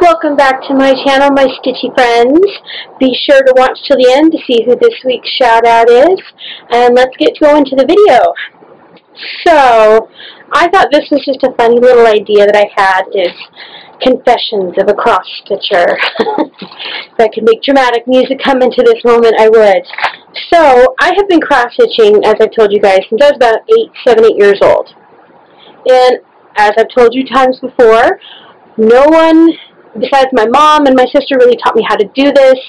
Welcome back to my channel, my stitchy friends. Be sure to watch till the end to see who this week's shout out is. And let's get going to the video. So, I thought this was just a funny little idea that I had, is confessions of a cross stitcher. If I could make dramatic music come into this moment, I would. So, I have been cross stitching, as I've told you guys, since I was about 7, 8 years old. And as I've told you times before, no one besides my mom and my sister really taught me how to do this,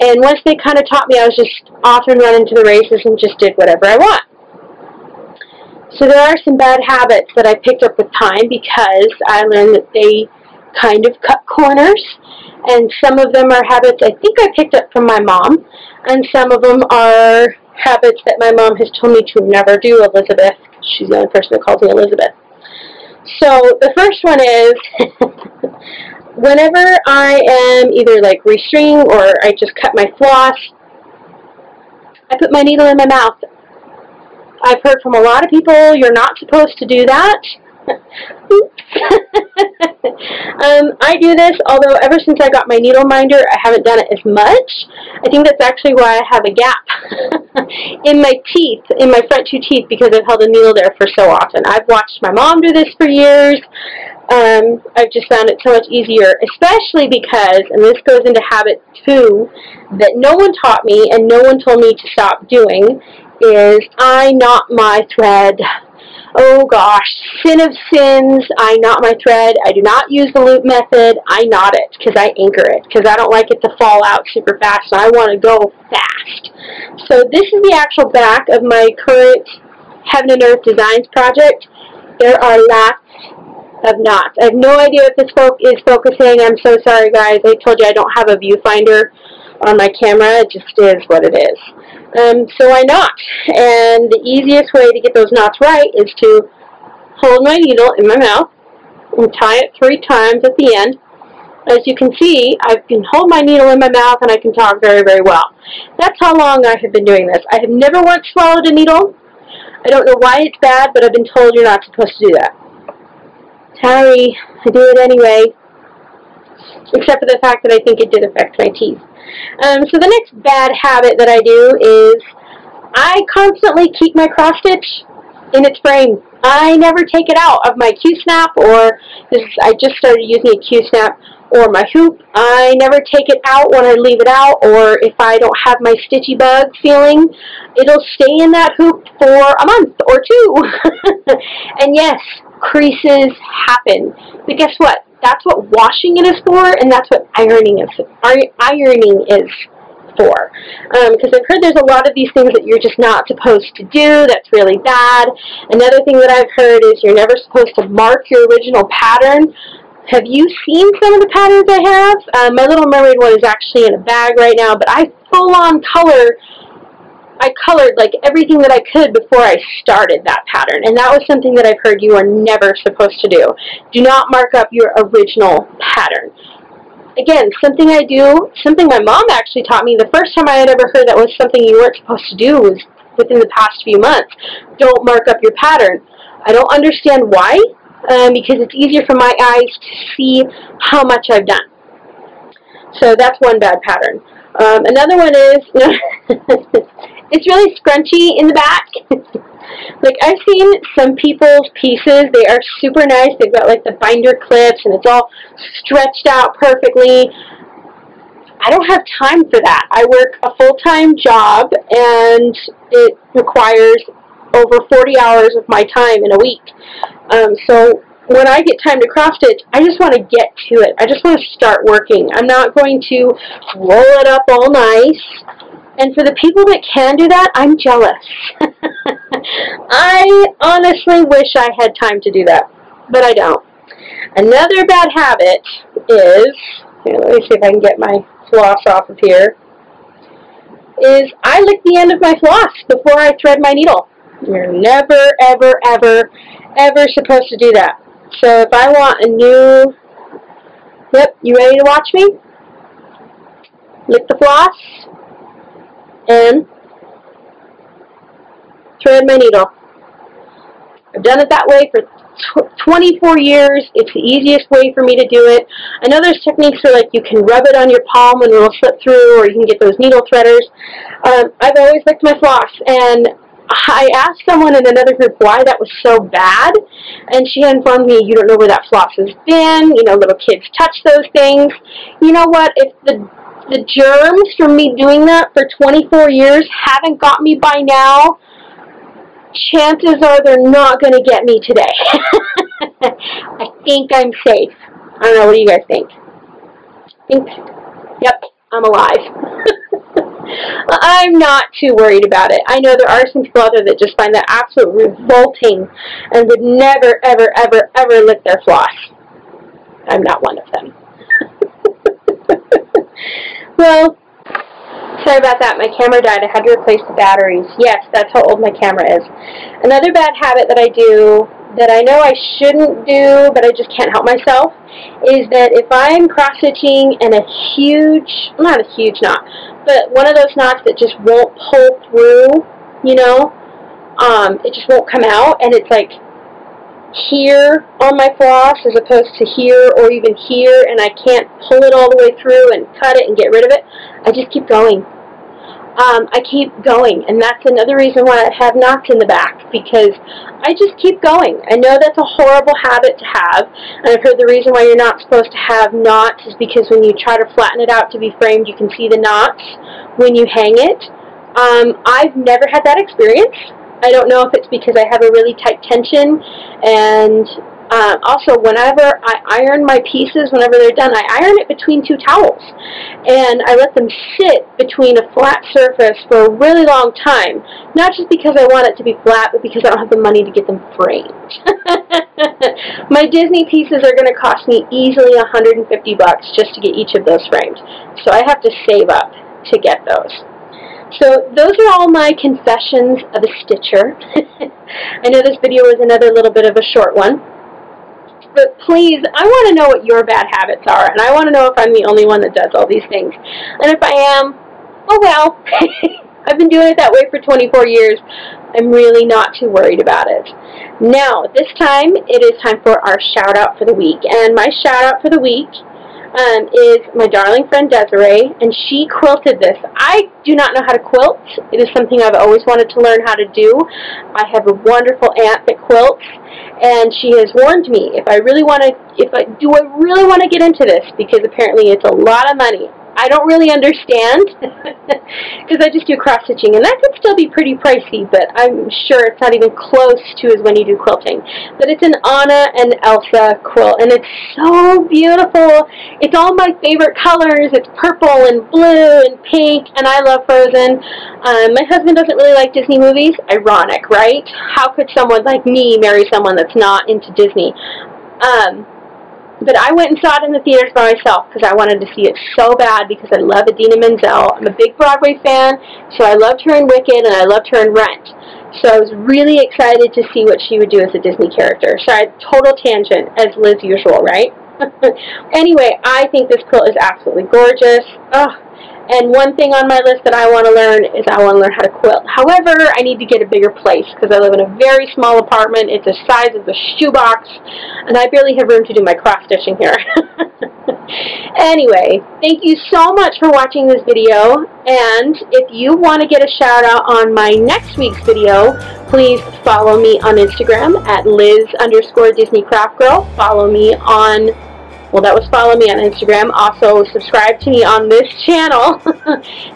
and once they kind of taught me, I was just off and running to the races and just did whatever I want. So there are some bad habits that I picked up with time because I learned that they kind of cut corners, and some of them are habits I think I picked up from my mom, and some of them are habits that my mom has told me to never do, Elizabeth. She's the only person that calls me Elizabeth. So the first one is whenever I am either like restringing or I just cut my floss, I put my needle in my mouth. I've heard from a lot of people, you're not supposed to do that. I do this, although ever since I got my needle minder, I haven't done it as much. I think that's actually why I have a gap in my teeth, in my front two teeth, because I've held a needle there for so often. I've watched my mom do this for years. I've just found it so much easier, especially because, and this goes into habit 2, that no one taught me and no one told me to stop doing, is I knot my thread. Oh gosh, sin of sins, I knot my thread. I do not use the loop method. I knot it because I anchor it, because I don't like it to fall out super fast, and I want to go fast. So this is the actual back of my current Heaven and Earth Designs project. There are lots of knots. I have no idea what this is focusing. I'm so sorry, guys. I told you I don't have a viewfinder on my camera. It just is what it is. So I knot, and the easiest way to get those knots right is to hold my needle in my mouth and tie it 3 times at the end. As you can see, I can hold my needle in my mouth and I can talk very, very well. That's how long I have been doing this. I have never once swallowed a needle. I don't know why it's bad, but I've been told you're not supposed to do that. Sorry, I do it anyway, except for the fact that I think it did affect my teeth. So the next bad habit that I do is I constantly keep my cross stitch in its frame. I never take it out of my Q-snap, or I just started using a Q-snap, or my hoop. I never take it out when I leave it out, or if I don't have my stitchy bug feeling, it'll stay in that hoop for a month or 2. And yes, creases happen. But guess what? That's what washing it is for, and that's what ironing is for. Because I've heard there's a lot of these things that you're just not supposed to do. That's really bad. Another thing that I've heard is you're never supposed to mark your original pattern. Have you seen some of the patterns I have? My Little Mermaid one is actually in a bag right now, but I full-on colored like everything that I could before I started that pattern, and that was something that I've heard you are never supposed to do. Do not mark up your original pattern. Again, something I do, something my mom actually taught me. The first time I had ever heard that was something you weren't supposed to do was within the past few months. Don't mark up your pattern. I don't understand why, because it's easier for my eyes to see how much I've done. So that's one bad pattern. Another one is it's really scrunchy in the back. Like, I've seen some people's pieces, they are super nice. They've got like the binder clips and it's all stretched out perfectly. I don't have time for that. I work a full-time job and it requires over 40 hours of my time in a week. So when I get time to cross stitch, I just want to get to it. I just want to start working. I'm not going to roll it up all nice. And for the people that can do that, I'm jealous. I honestly wish I had time to do that, but I don't. Another bad habit is, here, let me see if I can get my floss off of here, is I lick the end of my floss before I thread my needle. You're never, ever, ever, ever supposed to do that. So if I want a new, yep, you ready to watch me? Lick the floss and thread my needle. I've done it that way for 24 years. It's the easiest way for me to do it. I know there's techniques where like you can rub it on your palm and it'll slip through, or you can get those needle threaders. I've always liked my floss, and I asked someone in another group why that was so bad, and she informed me, you don't know where that floss has been. You know, little kids touch those things. You know what? If the germs from me doing that for 24 years haven't got me by now, chances are they're not going to get me today. I think I'm safe. I don't know. What do you guys think? Yep, I'm alive. I'm not too worried about it. I know there are some people out there that just find that absolutely revolting and would never, ever, ever, ever lick their floss. I'm not one of them. Well, sorry about that. My camera died. I had to replace the batteries. Yes, that's how old my camera is. Another bad habit that I do that I know I shouldn't do, but I just can't help myself, is that if I'm cross-stitching and a huge, not a huge knot, but one of those knots that just won't pull through, you know, it just won't come out, and it's like here on my floss as opposed to here or even here, and I can't pull it all the way through and cut it and get rid of it, I just keep going. I keep going, and that's another reason why I have knots in the back, because I just keep going. I know that's a horrible habit to have, and I've heard the reason why you're not supposed to have knots is because when you try to flatten it out to be framed, you can see the knots when you hang it. I've never had that experience. I don't know if it's because I have a really tight tension, and also whenever I iron my pieces, whenever they're done, I iron it between two towels, and I let them sit between a flat surface for a really long time, not just because I want it to be flat, but because I don't have the money to get them framed. My Disney pieces are going to cost me easily $150 just to get each of those framed, so I have to save up to get those. So those are all my confessions of a stitcher. I know this video was another little bit of a short one, but please, I want to know what your bad habits are, and I want to know if I'm the only one that does all these things. And if I am, oh well, I've been doing it that way for 24 years. I'm really not too worried about it. Now, this time, it is time for our shout-out for the week, and my shout-out for the week is my darling friend Desiree, and she quilted this. I do not know how to quilt. It is something I've always wanted to learn how to do. I have a wonderful aunt that quilts, and she has warned me if I really want to, do I really want to get into this, because apparently it's a lot of money. I don't really understand, because I just do cross-stitching, and that could still be pretty pricey, but I'm sure it's not even close to as when you do quilting. But it's an Anna and Elsa quilt, and it's so beautiful. It's all my favorite colors. It's purple and blue and pink, and I love Frozen. My husband doesn't really like Disney movies. Ironic, right? How could someone like me marry someone that's not into Disney? But I went and saw it in the theaters by myself because I wanted to see it so bad, because I love Idina Menzel. I'm a big Broadway fan, so I loved her in Wicked and I loved her in Rent. So I was really excited to see what she would do as a Disney character. Sorry, total tangent, as Liz usual, right? Anyway, I think this quilt is absolutely gorgeous. Ugh. And one thing on my list that I want to learn is I want to learn how to quilt. However, I need to get a bigger place because I live in a very small apartment. It's the size of a shoebox, and I barely have room to do my cross-stitching here. Anyway, thank you so much for watching this video, and if you want to get a shout-out on my next week's video, please follow me on Instagram at Liz_DisneyCraftGirl. Follow me on... Well, that was follow me on Instagram. Also, subscribe to me on this channel.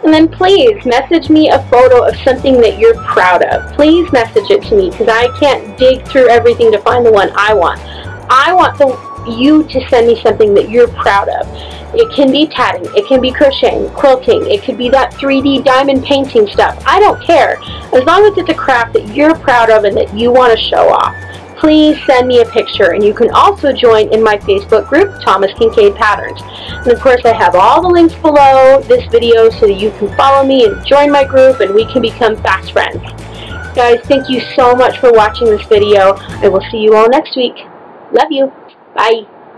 And then please message me a photo of something that you're proud of. Please message it to me, because I can't dig through everything to find the one I want. I want you to send me something that you're proud of. It can be tatting, it can be crocheting, quilting, it could be that 3D diamond painting stuff. I don't care. As long as it's a craft that you're proud of and that you want to show off. Please send me a picture, and you can also join in my Facebook group, Thomas Kincaid Patterns. And of course, I have all the links below this video so that you can follow me and join my group, and we can become fast friends. Guys, thank you so much for watching this video. I will see you all next week. Love you. Bye.